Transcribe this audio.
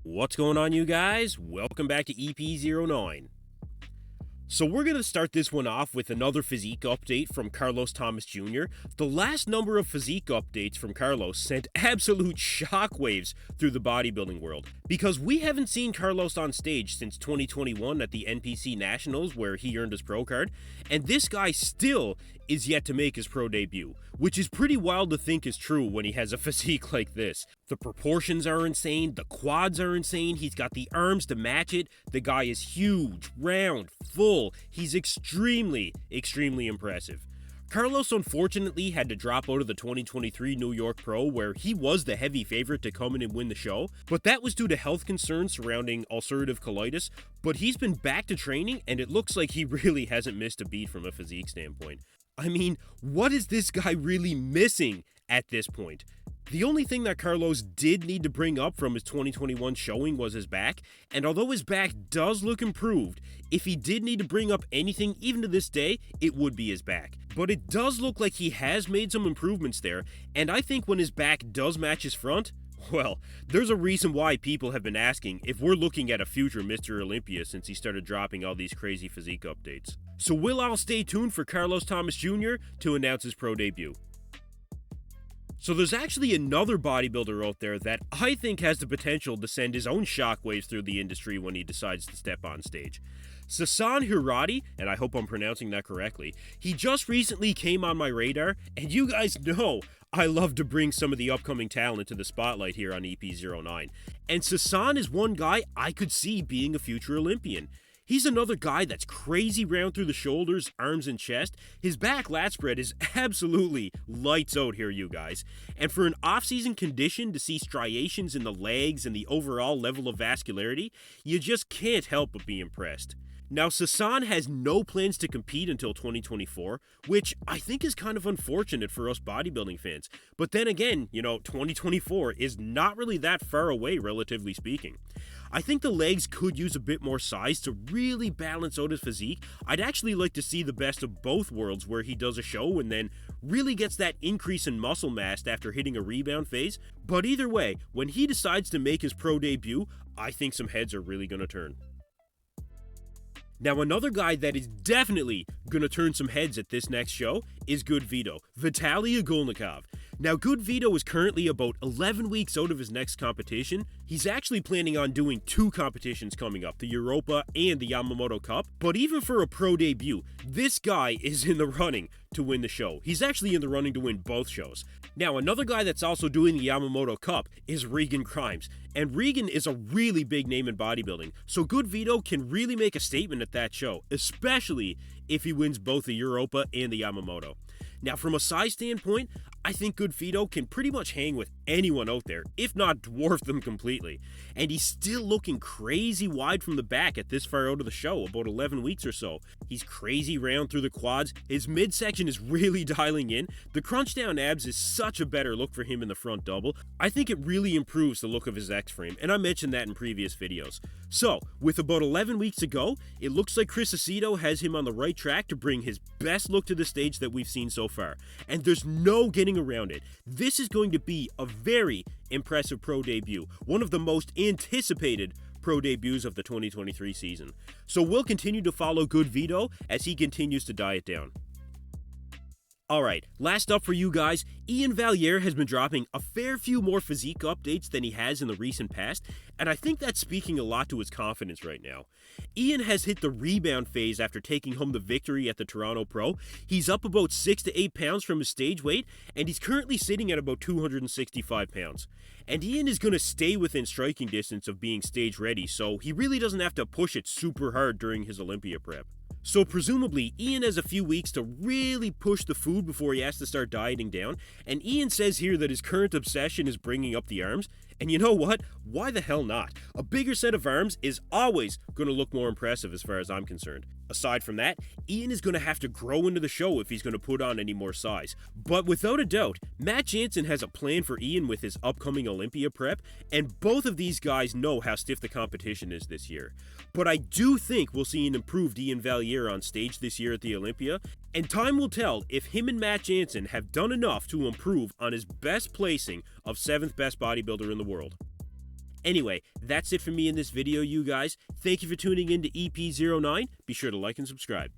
What's going on, you guys? Welcome back to EP09. So we're going to start this one off with another physique update from Carlos Thomas Jr. The last number of physique updates from Carlos sent absolute shockwaves through the bodybuilding world, because we haven't seen Carlos on stage since 2021 at the NPC Nationals where he earned his pro card, and this guy still is yet to make his pro debut, which is pretty wild to think is true when he has a physique like this. The proportions are insane, the quads are insane, he's got the arms to match it, the guy is huge, round, full, he's extremely impressive. Carlos unfortunately had to drop out of the 2023 New York Pro, where he was the heavy favorite to come in and win the show, but that was due to health concerns surrounding ulcerative colitis. But he's been back to training, and it looks like he really hasn't missed a beat from a physique standpoint. I mean, what is this guy really missing at this point? The only thing that Carlos did need to bring up from his 2021 showing was his back, and although his back does look improved, if he did need to bring up anything even to this day, it would be his back. But it does look like he has made some improvements there, and I think when his back does match his front, well, there's a reason why people have been asking if we're looking at a future Mr. Olympia since he started dropping all these crazy physique updates. So we'll all stay tuned for Carlos Thomas Jr. to announce his pro debut. So there's actually another bodybuilder out there that I think has the potential to send his own shockwaves through the industry when he decides to step on stage. Sasan Hierati, and I hope I'm pronouncing that correctly, he just recently came on my radar, and you guys know I love to bring some of the upcoming talent to the spotlight here on EP09. And Sassan is one guy I could see being a future Olympian. He's another guy that's crazy round through the shoulders, arms, and chest. His back lat spread is absolutely lights out here, you guys. And for an off-season condition to see striations in the legs and the overall level of vascularity, you just can't help but be impressed. Now, Sassan has no plans to compete until 2024, which I think is kind of unfortunate for us bodybuilding fans. But then again, 2024 is not really that far away, relatively speaking. I think the legs could use a bit more size to really balance out his physique. I'd actually like to see the best of both worlds, where he does a show and then really gets that increase in muscle mass after hitting a rebound phase. But either way, when he decides to make his pro debut, I think some heads are really going to turn. Now, another guy that is definitely going to turn some heads at this next show is GoodVito, Vitaly Agulnikov. Now, GoodVito is currently about 11 weeks out of his next competition. He's actually planning on doing two competitions coming up, the Europa and the Yamamoto Cup. But even for a pro debut, this guy is in the running to win the show. He's actually in the running to win both shows. Now, another guy that's also doing the Yamamoto Cup is Regan Grimes. And Regan is a really big name in bodybuilding, so GoodVito can really make a statement at that show, especially if he wins both the Europa and the Yamamoto. Now, from a size standpoint, I think GoodVito can pretty much hang with anyone out there, if not dwarf them completely. And he's still looking crazy wide from the back at this far out of the show, about 11 weeks or so. He's crazy round through the quads, his midsection is really dialing in, the crunch down abs is such a better look for him in the front double. I think it really improves the look of his X-frame, and I mentioned that in previous videos. So, with about 11 weeks to go, it looks like Chris Aceto has him on the right track to bring his best look to the stage that we've seen so far. And there's no getting around it. This is going to be a very impressive pro debut, one of the most anticipated pro debuts of the 2023 season. So we'll continue to follow GoodVito as he continues to diet down. Alright, last up for you guys, Iain Valliere has been dropping a fair few more physique updates than he has in the recent past, and I think that's speaking a lot to his confidence right now. Iain has hit the rebound phase after taking home the victory at the Toronto Pro. He's up about 6 to 8 pounds from his stage weight, and he's currently sitting at about 265 pounds. And Iain is going to stay within striking distance of being stage ready, so he really doesn't have to push it super hard during his Olympia prep. So presumably, Iain has a few weeks to really push the food before he has to start dieting down, and Iain says here that his current obsession is bringing up the arms, and you know what? Why the hell not? A bigger set of arms is always going to look more impressive as far as I'm concerned. Aside from that, Iain is going to have to grow into the show if he's going to put on any more size. But without a doubt, Matt Jansen has a plan for Iain with his upcoming Olympia prep, and both of these guys know how stiff the competition is this year. But I do think we'll see an improved Iain Valliere on stage this year at the Olympia, and time will tell if him and Matt Jansen have done enough to improve on his best placing of 7th best bodybuilder in the world. Anyway, that's it for me in this video, you guys. Thank you for tuning in to EP09. Be sure to like and subscribe.